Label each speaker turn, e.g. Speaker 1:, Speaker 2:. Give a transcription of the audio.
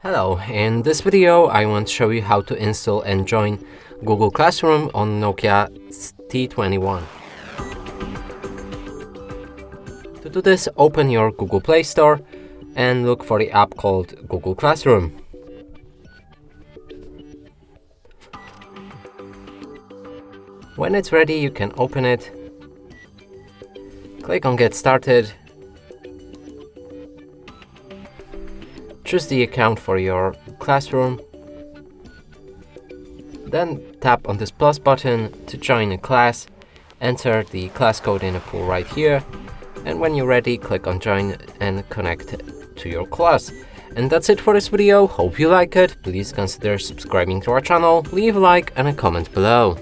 Speaker 1: Hello, in this video I want to show you how to install and join Google Classroom on Nokia T21. To do this, open your Google Play Store and look for the app called Google Classroom. When it's ready, you can open it. Click on Get Started. Choose the account for your classroom. Then tap on this plus button to join a class. Enter the class code in the pool right here. And when you're ready, click on Join and connect to your class. And that's it for this video. Hope you like it. Please consider subscribing to our channel, leave a like and a comment below.